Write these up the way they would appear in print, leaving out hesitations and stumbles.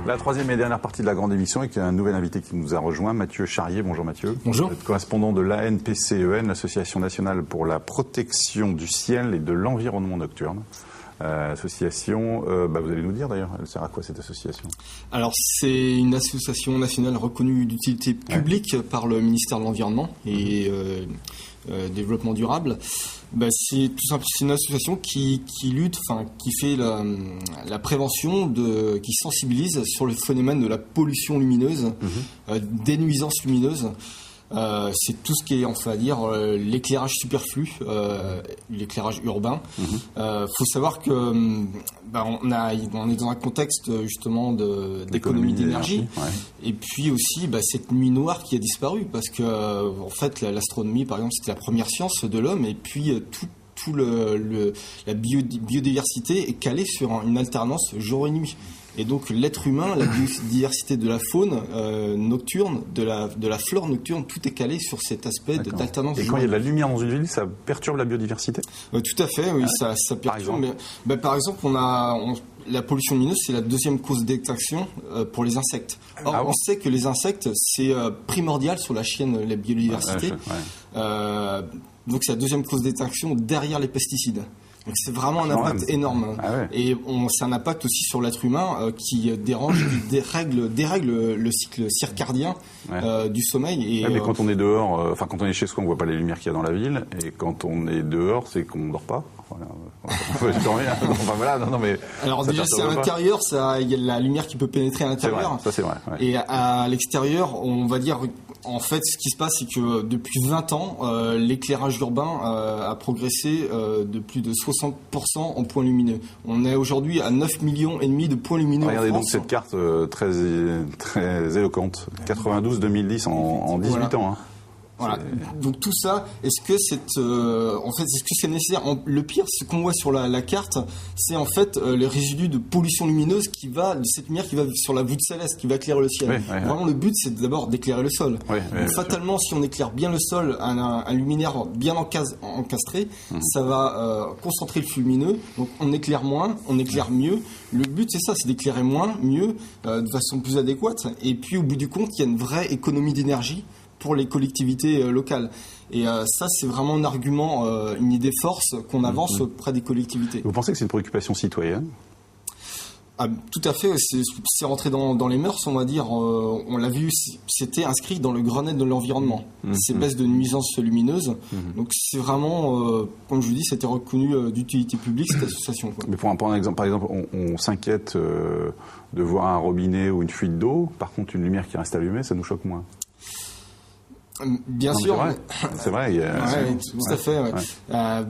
La troisième et dernière partie de la grande émission avec un nouvel invité qui nous a rejoint, Mathieu Charrier. Bonjour Mathieu. Bonjour. Vous êtes correspondant de l'ANPCEN, l'Association nationale pour la protection du ciel et de l'environnement nocturne. Association, vous allez nous dire d'ailleurs, elle sert à quoi cette association? Alors c'est une association nationale reconnue d'utilité publique par le ministère de l'Environnement et Développement durable. C'est tout simplement une association qui lutte, qui fait la prévention, qui sensibilise sur le phénomène de la pollution lumineuse, des nuisances lumineuses. C'est tout ce qui est, on va dire, l'éclairage superflu, l'éclairage urbain. Faut savoir que on est dans un contexte justement d'économie d'énergie, et puis aussi cette nuit noire qui a disparu parce que en fait l'astronomie par exemple c'était la première science de l'homme, et puis la biodiversité est calée sur une alternance jour et nuit. Et donc l'être humain, la biodiversité de la faune nocturne, de la flore nocturne, tout est calé sur cet aspect d'alternance. Et quand il y a de la lumière dans une ville, ça perturbe la biodiversité? Tout à fait, oui, ça perturbe. Par exemple, la pollution lumineuse, c'est la deuxième cause d'extinction pour les insectes. Or, on sait que les insectes, c'est primordial sur la chaîne de la biodiversité. Donc c'est la deuxième cause d'extinction derrière les pesticides. Donc c'est vraiment un impact énorme. Et c'est un impact aussi sur l'être humain qui dérègle le cycle circadien du sommeil. Mais quand on est dehors, quand on est chez soi, on ne voit pas les lumières qu'il y a dans la ville. Et quand on est dehors, c'est qu'on ne dort pas. Alors déjà, c'est à l'intérieur, il y a la lumière qui peut pénétrer à l'intérieur. Ça c'est vrai. Et à l'extérieur, on va dire, en fait, ce qui se passe, c'est que depuis 20 ans, l'éclairage urbain a progressé de plus de 60% en points lumineux. On est aujourd'hui à 9,5 millions de points lumineux. Regardez en France. Donc cette carte très, très éloquente. 92-2010 en 18 ans. Voilà. Donc tout ça, est-ce que c'est nécessaire? Le pire, ce qu'on voit sur la carte, c'est en fait les résidus de pollution lumineuse de cette lumière qui va sur la voûte céleste, qui va éclairer le ciel. Vraiment, le but, c'est d'abord d'éclairer le sol. Donc, fatalement, si on éclaire bien le sol, un luminaire bien encastré, ça va concentrer le flux lumineux. Donc on éclaire moins, on éclaire mieux. Le but, c'est ça, c'est d'éclairer moins, mieux, de façon plus adéquate. Et puis, au bout du compte, il y a une vraie économie d'énergie pour les collectivités locales. Et ça, c'est vraiment un argument, une idée force qu'on avance auprès des collectivités. Vous pensez que c'est une préoccupation citoyenne? Tout à fait, c'est rentré dans les mœurs, on va dire. On l'a vu, c'était inscrit dans le Grenelle de l'environnement, ces baisses de nuisances lumineuses. Donc c'est vraiment, comme je vous dis, c'était reconnu d'utilité publique, cette association. Mais pour un exemple, par exemple, on s'inquiète de voir un robinet ou une fuite d'eau. Par contre, une lumière qui reste allumée, ça nous choque moins. Bien sûr. C'est vrai. Tout à fait. C'est pas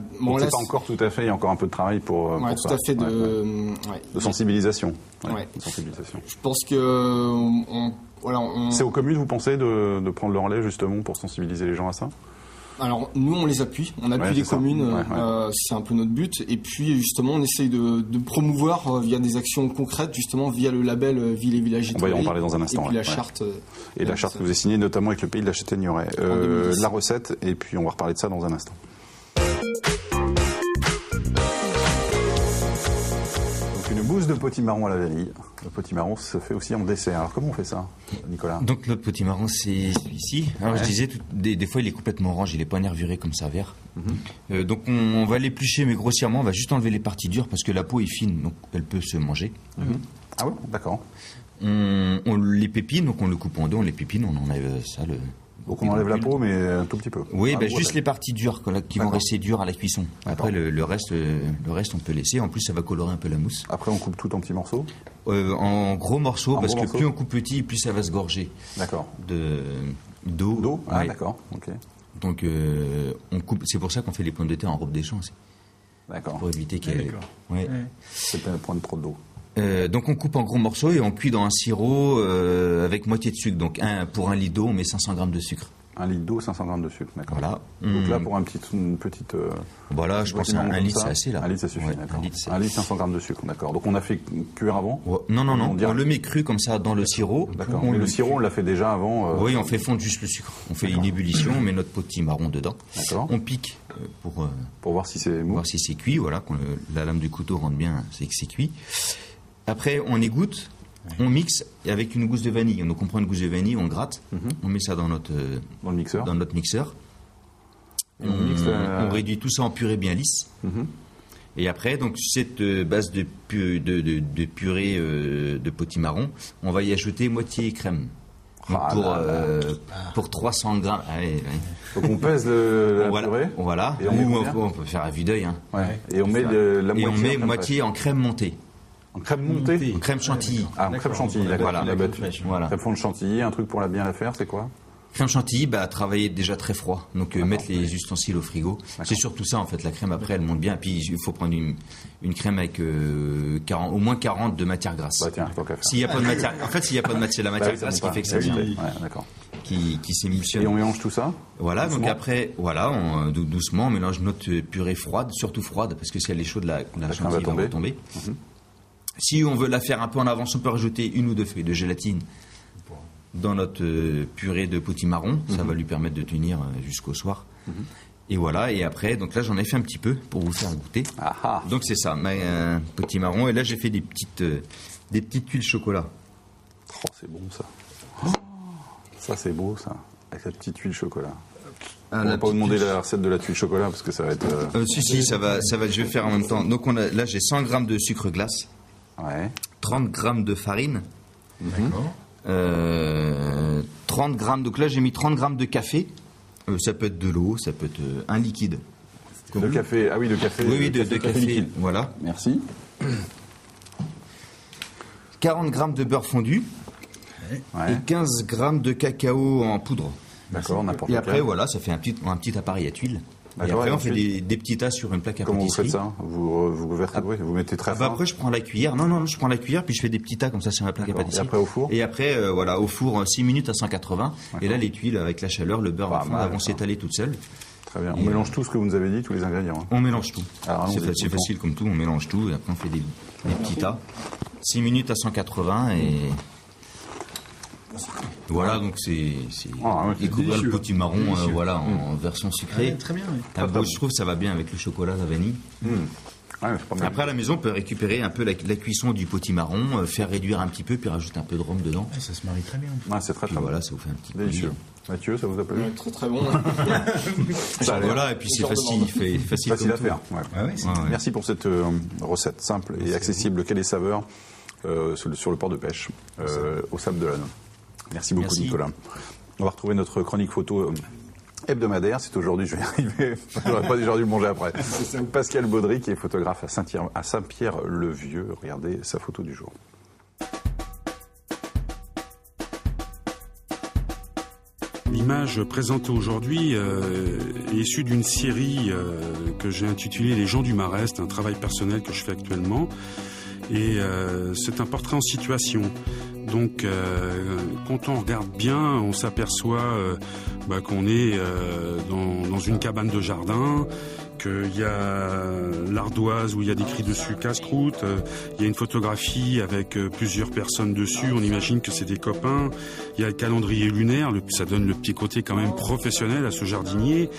encore tout à fait, il y a encore un peu de travail pour tout à fait de sensibilisation. Je pense que c'est aux communes, vous pensez, de prendre le relais justement pour sensibiliser les gens à ça? Alors nous on les appuie, on appuie les communes, c'est un peu notre but, et puis justement on essaye de promouvoir via des actions concrètes, justement via le label Ville et Village Étoilés. On va y en parler dans un instant. Et puis la charte. Et la charte que vous avez signée notamment avec le Pays de la Châtaigneraie. La recette, et puis on va reparler de ça dans un instant. Une mousse de potimarron à la vanille. Le potimarron se fait aussi en dessert. Alors comment on fait ça, Nicolas? Donc notre potimarron, c'est celui-ci. Alors je disais, des fois il est complètement orange, il n'est pas nervuré comme ça vert. Donc on va l'éplucher, mais grossièrement, on va juste enlever les parties dures parce que la peau est fine, donc elle peut se manger. Ah ouais, d'accord. On les pépine, donc on le coupe en deux, on les pépine, on enlève ça. Donc on enlève la peau, mais un tout petit peu. Oui, juste les parties dures qui vont rester dures à la cuisson. Après, le reste, on peut laisser. En plus, ça va colorer un peu la mousse. Après, on coupe tout en petits morceaux? En gros morceaux, parce que plus on coupe petit, plus ça va se gorger. D'accord. D'eau. Ah, d'accord. Ok. Donc, on coupe. C'est pour ça qu'on fait les pommes de terre en robe des champs aussi. D'accord. Pour éviter qu'il y ait. C'est pas prendre trop d'eau. Donc on coupe en gros morceaux et on cuit dans un sirop avec moitié de sucre. Donc pour 1 litre d'eau, on met 500 grammes de sucre. 1 litre d'eau, 500 grammes de sucre, d'accord. Voilà. Donc là, pour une petite... voilà, je pense qu'un litre, c'est assez là. 1 litre, ça suffit, d'accord. 1 litre, 500 grammes de sucre, d'accord. Donc on a fait cuire avant? Non. On le met cru comme ça dans le sirop. D'accord. Mais le sirop, on l'a fait déjà avant? Oui, on fait fondre juste le sucre. On fait une ébullition, on met notre potimarron dedans. D'accord. On pique pour voir si c'est mou. Voir si c'est cuit, voilà. Quand la lame du couteau rentre bien, c'est que c'est cuit. Après, on égoutte On mixe avec une gousse de vanille. Donc on prend une gousse de vanille, on gratte, on met ça dans notre mixeur. On réduit tout ça en purée bien lisse. Et après, donc cette base de purée de potimarron, on va y ajouter moitié crème. Donc pour 300 grammes. Donc on pèse la purée. Voilà. Et on peut faire à vue d'œil. Hein. Ouais. Et on met moitié en crème montée. En crème montée. En crème chantilly. Ah, en crème chantilly, d'accord. Voilà. Crème fond de chantilly, un truc pour bien la faire, c'est quoi? Crème chantilly, travailler déjà très froid. Donc mettre les ustensiles au frigo. C'est surtout ça en fait. La crème après elle monte bien. Et puis il faut prendre une crème avec au moins 40 de matière grasse. Bah tiens, tant qu'à faire. S'il n'y a pas de matière, en fait s'il n'y a pas de matière, c'est la matière grasse qui fait que ça vient. D'accord. Qui s'émulsionne. Et on mélange tout ça. Voilà. Doucement. Donc après, doucement, on mélange notre purée froide, surtout froide, parce que si elle est chaude, la chantilly va tomber. Si on veut la faire un peu en avance, on peut rajouter une ou deux feuilles de gélatine dans notre purée de potimarron. Ça va lui permettre de tenir jusqu'au soir. Et voilà, et après, donc là j'en ai fait un petit peu pour vous faire goûter. Donc c'est ça, potimarron. Et là j'ai fait des petites tuiles chocolat. Oh, c'est bon ça. Ça c'est beau ça, avec la petite tuile chocolat. On va pas vous demander la recette de la tuile chocolat parce que ça va être... Si, ça va, je vais faire en même temps. Donc là j'ai 100 grammes de sucre glace. 30 grammes de farine. D'accord. 30 grammes, donc là j'ai mis 30 grammes de café. Ça peut être de l'eau, ça peut être un liquide. De café, ah oui, de café. Oui, de café liquide. Voilà. Merci. 40 grammes de beurre fondu. Et 15 grammes de cacao en poudre. D'accord, n'importe quoi. Et après, voilà, ça fait un petit appareil à tuiles. Et après, on fait des petits tas sur une plaque à pâtisserie. Comment vous faites ça vous mettez très fin. Après, je prends la cuillère. Non, je prends la cuillère, puis je fais des petits tas comme ça sur ma plaque à pâtisserie. Et après, au four. Et après, au four, 6 minutes à 180. Et là, les tuiles, avec la chaleur, le beurre vont s'étaler toutes seules. Très bien. On mélange tout ce que vous nous avez dit, tous les ingrédients. On mélange tout. C'est facile comme tout, on mélange tout. Et après, on fait des petits tas. 6 minutes à 180 et... Voilà, donc c'est découvrir le potimarron en version sucrée. Très bien. Je trouve que ça va bien avec le chocolat, la vanille. Après, à la maison, on peut récupérer un peu la cuisson du potimarron, faire réduire un petit peu, puis rajouter un peu de rhum dedans. Ça se marie très bien. C'est très bien. Voilà, ça vous fait un petit délicieux. Mathieu, ça vous a plu? Très très bon. Voilà, et puis c'est facile à faire. Merci pour cette recette simple et accessible, quelle est saveur sur le port de pêche au Sable de l'Âne. Merci beaucoup, Nicolas. On va retrouver notre chronique photo hebdomadaire. C'est aujourd'hui, je vais y arriver. J'aurais pas déjà dû le manger après. Pascal Baudry, qui est photographe à Saint-Pierre-le-Vieux. Regardez sa photo du jour. L'image présentée aujourd'hui est issue d'une série que j'ai intitulée Les gens du Marais. C'est un travail personnel que je fais actuellement. Et c'est un portrait en situation. Donc, quand on regarde bien, on s'aperçoit qu'on est dans une cabane de jardin, qu'il y a l'ardoise où il y a décrit dessus casse-croûte, il y a une photographie avec plusieurs personnes dessus, on imagine que c'est des copains, il y a le calendrier lunaire, ça donne le petit côté quand même professionnel à ce jardinier,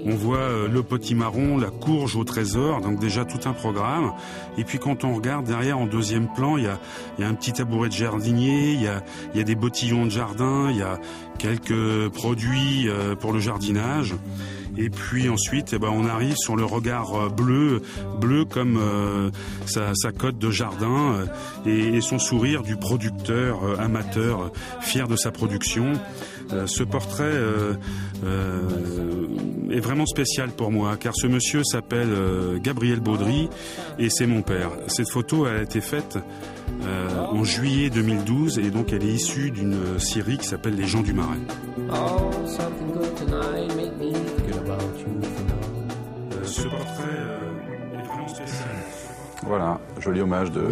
on voit le potimarron, la courge au trésor, donc déjà tout un programme, et puis quand on regarde derrière en deuxième plan, il y a un petit tabouret de jardinier, il y a des bottillons de jardin, il y a quelques produits pour le jardinage. Et puis ensuite, on arrive sur le regard bleu comme sa cote de jardin et son sourire du producteur amateur, fier de sa production. Ce portrait est vraiment spécial pour moi, car ce monsieur s'appelle Gabriel Baudry et c'est mon père. Cette photo a été faite en juillet 2012 et donc elle est issue d'une série qui s'appelle Les gens du Marais. Ce portrait est vraiment spécial. Voilà, joli hommage de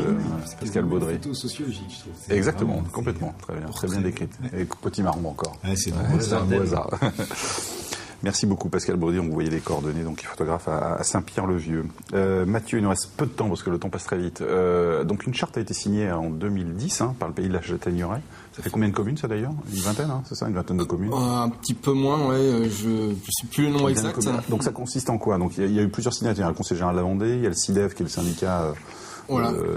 Pascal Baudry. Photo sociologique, je trouve. Exactement, complètement, très bien décrite. Et potimarron encore. C'est un beau hasard. Merci beaucoup Pascal Baudry, on vous voyait les coordonnées, donc il est photographe à Saint-Pierre-le-Vieux. Mathieu, il nous reste peu de temps parce que le temps passe très vite. Donc une charte a été signée en 2010 par le pays de la Châtaigneraie. Ça fait combien de communes ça d'ailleurs? Une vingtaine, c'est ça? Une vingtaine de communes? Un petit peu moins, ouais, je sais plus le nombre exact. Donc ça consiste en quoi? Donc il y a eu plusieurs signataires. Il y a le Conseil général de la Vendée, il y a le CIDEF qui est le syndicat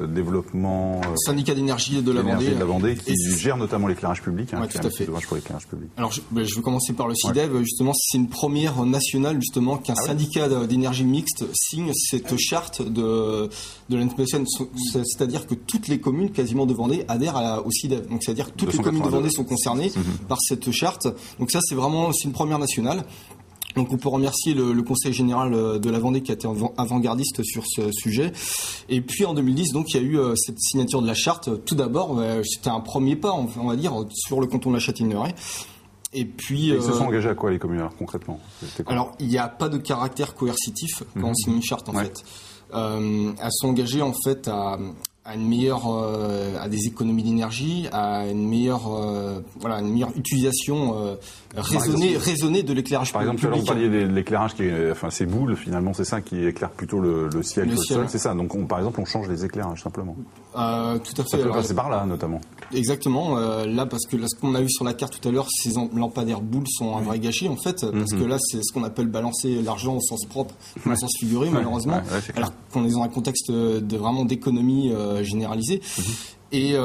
développement... syndicat d'énergie de la Vendée qui gère notamment l'éclairage public. Ouais, tout à fait. Pour l'éclairage public. Alors, je vais commencer par le CIDEV. Justement, c'est une première nationale, justement, qu'un syndicat d'énergie mixte signe cette charte de l'NPSN. C'est-à-dire que toutes les communes, quasiment de Vendée, adhèrent au CIDEV. Donc, c'est-à-dire que toutes les communes de Vendée sont concernées par cette charte. Donc, ça, c'est une première nationale. Donc on peut remercier le Conseil général de la Vendée qui a été avant-gardiste sur ce sujet. Et puis en 2010, donc il y a eu cette signature de la charte. Tout d'abord, c'était un premier pas, on va dire, sur le canton de la Châtaigneraie. Et puis ils se sont engagés à quoi les communes alors, concrètement? Alors il n'y a pas de caractère coercitif quand on signe une charte en fait. Elles sont engagées en fait à des économies d'énergie, à une meilleure utilisation raisonnée de l'éclairage public. Par exemple, on parlait de l'éclairage ces boules, finalement, c'est ça qui éclaire plutôt le ciel que le sol, c'est ça. Donc, par exemple, on change les éclairages, simplement. Tout à fait. Ça peut passer par là, notamment. Exactement. Là, parce que ce qu'on a vu sur la carte tout à l'heure, ces lampadaires boules sont un vrai gâchis, en fait, parce que là, c'est ce qu'on appelle balancer l'argent au sens propre, au sens figuré, malheureusement. Alors qu'on est dans un contexte d'économie généralisée. Et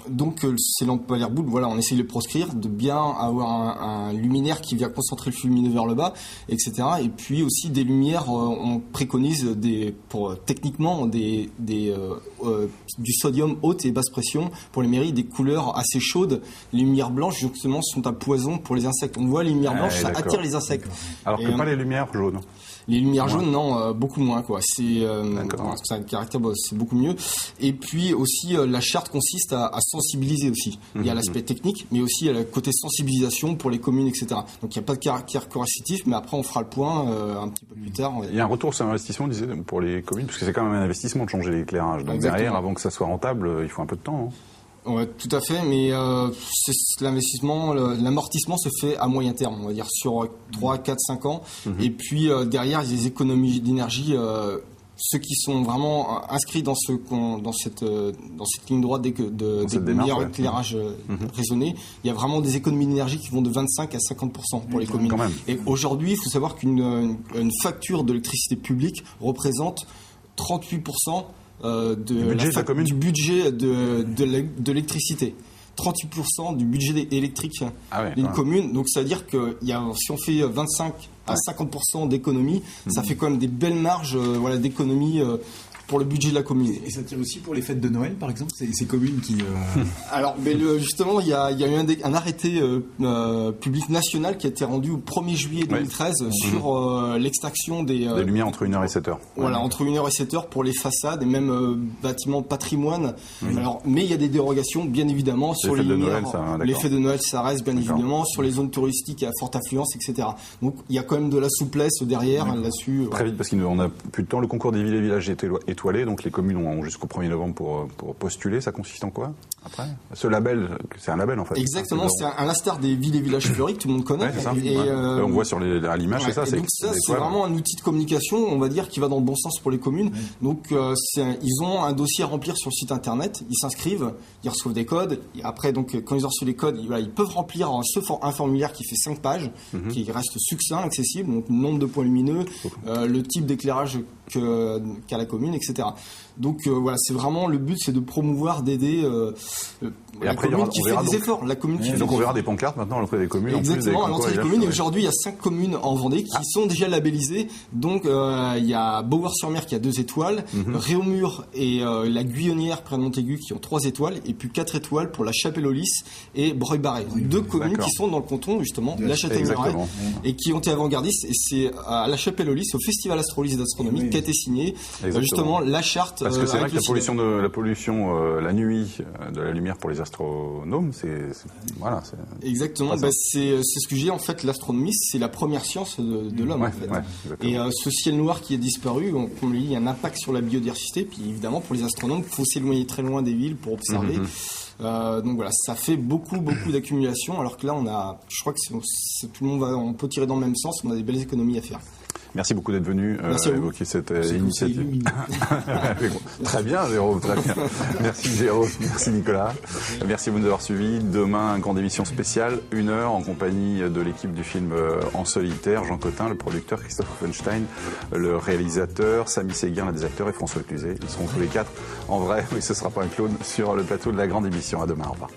donc ces lampadaires boules, on essaye de les proscrire, de bien avoir un luminaire qui vient concentrer le flux lumineux vers le bas, etc. Et puis aussi des lumières, on préconise techniquement du sodium haute et basse pression pour les mairies, des couleurs assez chaudes. Les lumières blanches justement sont un poison pour les insectes. On voit les lumières blanches, ça attire les insectes. Alors que pas les lumières jaunes. Les lumières jaunes, non, beaucoup moins, quoi. C'est un caractère, c'est beaucoup mieux. Et puis aussi, la charte consiste à sensibiliser aussi. Il y a l'aspect technique, mais aussi il y a le côté sensibilisation pour les communes, etc. Donc il n'y a pas de caractère coercitif, mais après on fera le point un petit peu plus tard. Il y a un retour sur investissement, pour les communes, parce que c'est quand même un investissement de changer l'éclairage. Donc derrière, avant que ça soit rentable, il faut un peu de temps. Ouais, tout à fait, mais l'investissement, l'amortissement se fait à moyen terme, on va dire sur 3, 4, 5 ans. Et puis derrière, il y a des économies d'énergie. Ceux qui sont vraiment inscrits dans cette ligne droite de meilleur éclairage raisonné, il y a vraiment des économies d'énergie qui vont de 25 à 50% pour les communes. Et aujourd'hui, il faut savoir qu'une facture d'électricité publique représente 38% du budget de l'électricité. 38% du budget électrique d'une commune. Donc ça veut dire que si on fait 25 à 50% d'économie, ça fait quand même des belles marges d'économie pour le budget de la commune. Et ça tire aussi pour les fêtes de Noël, par exemple, ces communes qui... Alors, justement, il y a eu un arrêté public national qui a été rendu au 1er juillet 2013 sur l'extraction des lumières entre 1h et 7h. Voilà, entre 1h et 7h pour les façades et même bâtiments patrimoine. Alors, mais il y a des dérogations, bien évidemment, sur les lumières. Les fêtes de Noël, ça reste, bien évidemment, sur les zones touristiques à forte affluence, etc. Donc, il y a quand même de la souplesse derrière là-dessus. Très vite, parce qu'on n'a plus de temps. Le concours des villes et villages est étoilé, donc les communes ont jusqu'au 1er novembre pour postuler. Ça consiste en quoi après? Ce label, c'est un label en fait. Exactement, c'est un l'instar des villes et villages fleuris que tout le monde connaît. C'est ça. On voit sur à l'image, c'est ça. Donc ça, c'est vraiment un outil de communication, on va dire, qui va dans le bon sens pour les communes. Donc ils ont un dossier à remplir sur le site internet, ils s'inscrivent, ils reçoivent des codes. Et après, donc quand ils ont reçu les codes, ils peuvent remplir un formulaire qui fait 5 pages, qui reste succinct, accessible, donc le nombre de points lumineux, le type d'éclairage qu'a la commune, etc. Donc voilà, c'est vraiment le but, c'est de promouvoir, d'aider la commune qui fait des efforts. La commune qui fait donc on verra des pancartes maintenant à l'entrée des communes. Exactement, à l'entrée des communes. Et aujourd'hui, il y a 5 communes en Vendée qui sont déjà labellisées. Donc il y a Beauvoir-sur-Mer qui a 2 étoiles, Réaumur et la Guyonnière près de Montaigu qui ont 3 étoiles, et puis 4 étoiles pour la Chapelle-aux-Lys et Breuil-Barré. 2 communes qui sont dans le canton justement, la Châtaigneraie, et qui ont été avant-gardistes. Et c'est à la Chapelle-aux-Lys, au Festival Astrolys d'astronomie, qu'a été signée justement la charte. Parce que c'est vrai que la pollution la nuit de la lumière pour les astronomes, voilà. Exactement. C'est ce que j'ai en fait. L'astronomie, c'est la première science de l'homme en fait. Et ce ciel noir qui a disparu, comme il y a un impact sur la biodiversité. Puis évidemment, pour les astronomes, il faut s'éloigner très loin des villes pour observer. Donc voilà, ça fait beaucoup d'accumulation. Alors que là, je crois que tout le monde on peut tirer dans le même sens. On a des belles économies à faire. Merci beaucoup d'être venu évoquer cette initiative. Très bien, Jérôme, très bien. Merci Jérôme, merci Nicolas. Merci de nous avoir suivis. Demain, grande émission spéciale, 1 heure, en compagnie de l'équipe du film En solitaire, Jean Cotin, le producteur, Christophe Offenstein, le réalisateur, Samy Séguin, l'un des acteurs, et François Cluzet. Ils seront tous les 4 en vrai, mais ce ne sera pas un clone, sur le plateau de la grande émission. À demain, au revoir.